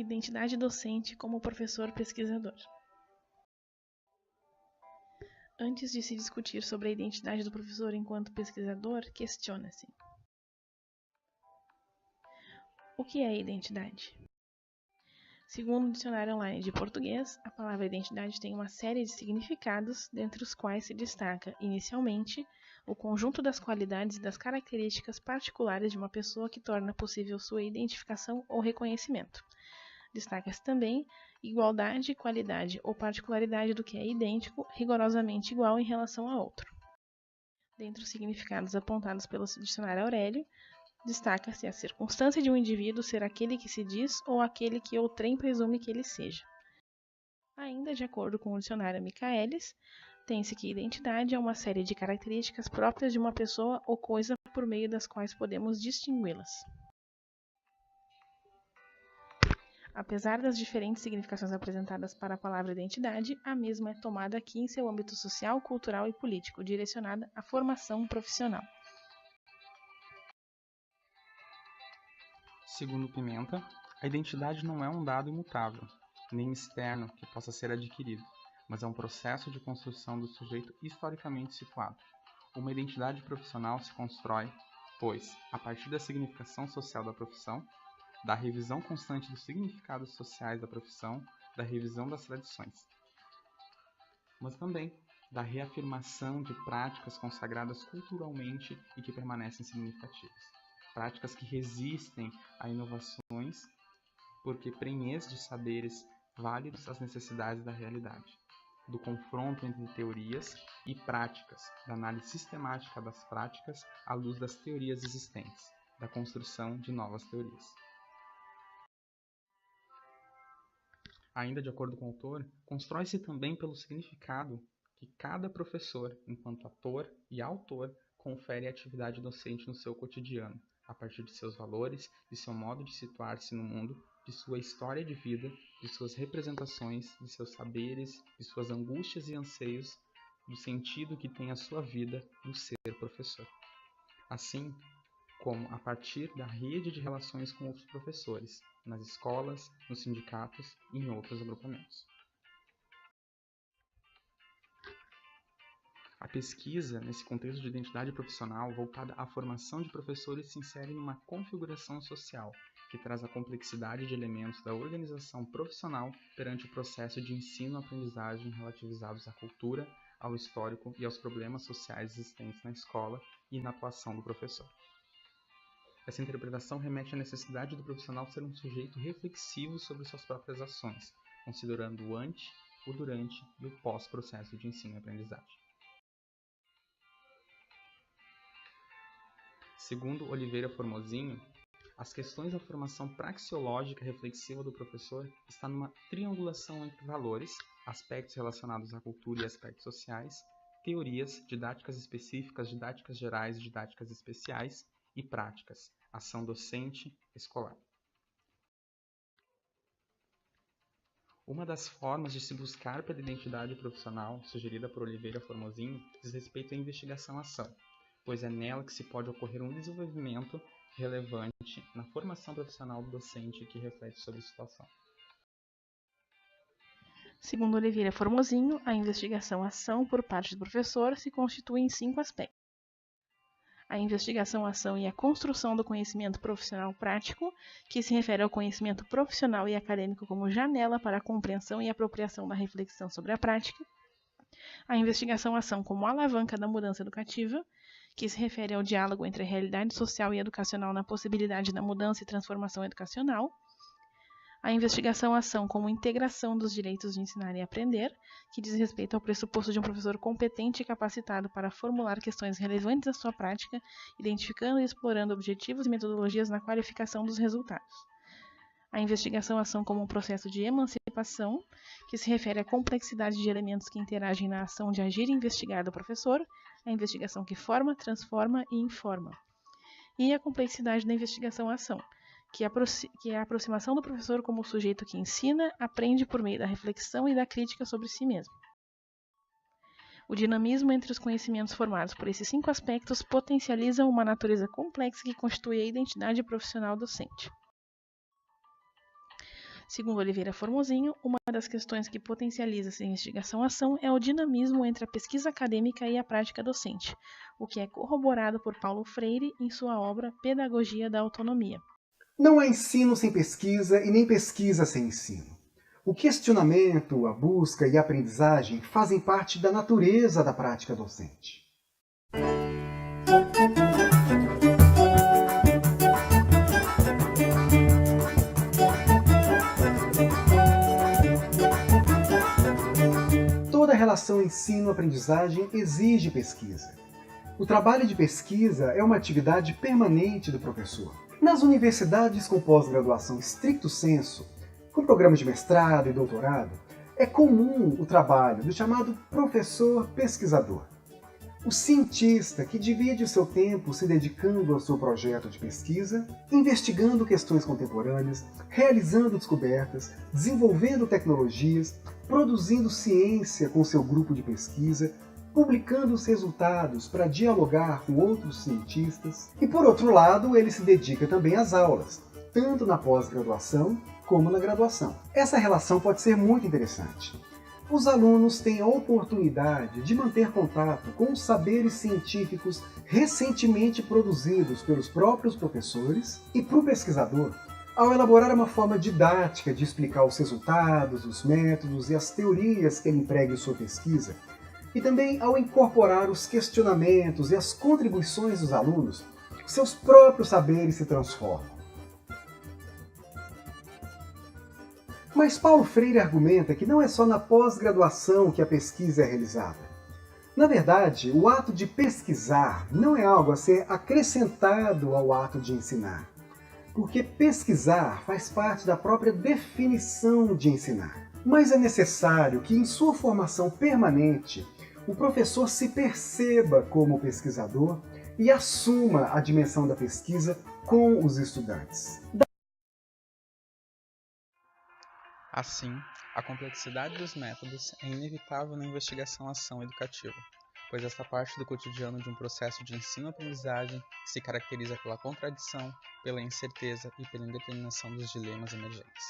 Identidade docente como professor pesquisador. Antes de se discutir sobre a identidade do professor enquanto pesquisador, questiona-se: o que é identidade? Segundo o dicionário online de português, a palavra identidade tem uma série de significados, dentre os quais se destaca, inicialmente, o conjunto das qualidades e das características particulares de uma pessoa que torna possível sua identificação ou reconhecimento. Destaca-se também igualdade, qualidade ou particularidade do que é idêntico, rigorosamente igual em relação a outro. Dentre os significados apontados pelo dicionário Aurélio, destaca-se a circunstância de um indivíduo ser aquele que se diz ou aquele que outrem presume que ele seja. Ainda de acordo com o dicionário Michaelis, tem-se que identidade é uma série de características próprias de uma pessoa ou coisa por meio das quais podemos distingui-las. Apesar das diferentes significações apresentadas para a palavra identidade, a mesma é tomada aqui em seu âmbito social, cultural e político, direcionada à formação profissional. Segundo Pimenta, a identidade não é um dado imutável, nem externo que possa ser adquirido, mas é um processo de construção do sujeito historicamente situado. Uma identidade profissional se constrói, pois, a partir da significação social da profissão, da revisão constante dos significados sociais da profissão, da revisão das tradições, mas também da reafirmação de práticas consagradas culturalmente e que permanecem significativas. Práticas que resistem a inovações porque prenhez de saberes válidos às necessidades da realidade, do confronto entre teorias e práticas, da análise sistemática das práticas à luz das teorias existentes, da construção de novas teorias. Ainda de acordo com o autor, constrói-se também pelo significado que cada professor, enquanto ator e autor, confere à atividade docente no seu cotidiano, a partir de seus valores, de seu modo de situar-se no mundo, de sua história de vida, de suas representações, de seus saberes, de suas angústias e anseios, do sentido que tem a sua vida do ser professor. Assim como a partir da rede de relações com outros professores, nas escolas, nos sindicatos e em outros agrupamentos. A pesquisa, nesse contexto de identidade profissional voltada à formação de professores, se insere numa configuração social que traz a complexidade de elementos da organização profissional perante o processo de ensino-aprendizagem relativizados à cultura, ao histórico e aos problemas sociais existentes na escola e na atuação do professor. Essa interpretação remete à necessidade do profissional ser um sujeito reflexivo sobre suas próprias ações, considerando o ante, o durante e o pós-processo de ensino e aprendizagem. Segundo Oliveira Formosinho, as questões da formação praxeológica reflexiva do professor está numa triangulação entre valores, aspectos relacionados à cultura e aspectos sociais, teorias, didáticas específicas, didáticas gerais e didáticas especiais, e práticas, ação docente escolar. Uma das formas de se buscar pela identidade profissional, sugerida por Oliveira Formosinho, diz respeito à investigação-ação, pois é nela que se pode ocorrer um desenvolvimento relevante na formação profissional do docente que reflete sobre a situação. Segundo Oliveira Formosinho, a investigação-ação por parte do professor se constitui em 5 aspectos. A investigação-ação e a construção do conhecimento profissional prático, que se refere ao conhecimento profissional e acadêmico como janela para a compreensão e apropriação da reflexão sobre a prática. A investigação-ação como alavanca da mudança educativa, que se refere ao diálogo entre a realidade social e educacional na possibilidade da mudança e transformação educacional. A investigação-ação como integração dos direitos de ensinar e aprender, que diz respeito ao pressuposto de um professor competente e capacitado para formular questões relevantes à sua prática, identificando e explorando objetivos e metodologias na qualificação dos resultados. A investigação-ação como um processo de emancipação, que se refere à complexidade de elementos que interagem na ação de agir e investigar do professor, a investigação que forma, transforma e informa. E a complexidade da investigação-ação, que é a aproximação do professor como sujeito que ensina, aprende por meio da reflexão e da crítica sobre si mesmo. O dinamismo entre os conhecimentos formados por esses 5 aspectos potencializa uma natureza complexa que constitui a identidade profissional docente. Segundo Oliveira Formosinho, uma das questões que potencializa essa investigação-ação é o dinamismo entre a pesquisa acadêmica e a prática docente, o que é corroborado por Paulo Freire em sua obra Pedagogia da Autonomia. Não há ensino sem pesquisa e nem pesquisa sem ensino. O questionamento, a busca e a aprendizagem fazem parte da natureza da prática docente. Toda relação ensino-aprendizagem exige pesquisa. O trabalho de pesquisa é uma atividade permanente do professor. Nas universidades com pós-graduação stricto sensu, com programas de mestrado e doutorado, é comum o trabalho do chamado professor pesquisador. O cientista que divide o seu tempo se dedicando ao seu projeto de pesquisa, investigando questões contemporâneas, realizando descobertas, desenvolvendo tecnologias, produzindo ciência com seu grupo de pesquisa, publicando os resultados para dialogar com outros cientistas. E por outro lado, ele se dedica também às aulas, tanto na pós-graduação como na graduação. Essa relação pode ser muito interessante. Os alunos têm a oportunidade de manter contato com os saberes científicos recentemente produzidos pelos próprios professores e para o pesquisador, ao elaborar uma forma didática de explicar os resultados, os métodos e as teorias que ele emprega em sua pesquisa, e também ao incorporar os questionamentos e as contribuições dos alunos, seus próprios saberes se transformam. Mas Paulo Freire argumenta que não é só na pós-graduação que a pesquisa é realizada. Na verdade, o ato de pesquisar não é algo a ser acrescentado ao ato de ensinar, porque pesquisar faz parte da própria definição de ensinar. Mas é necessário que, em sua formação permanente, o professor se perceba como pesquisador e assuma a dimensão da pesquisa com os estudantes. Assim, a complexidade dos métodos é inevitável na investigação-ação educativa, pois esta parte do cotidiano de um processo de ensino-aprendizagem se caracteriza pela contradição, pela incerteza e pela indeterminação dos dilemas emergentes.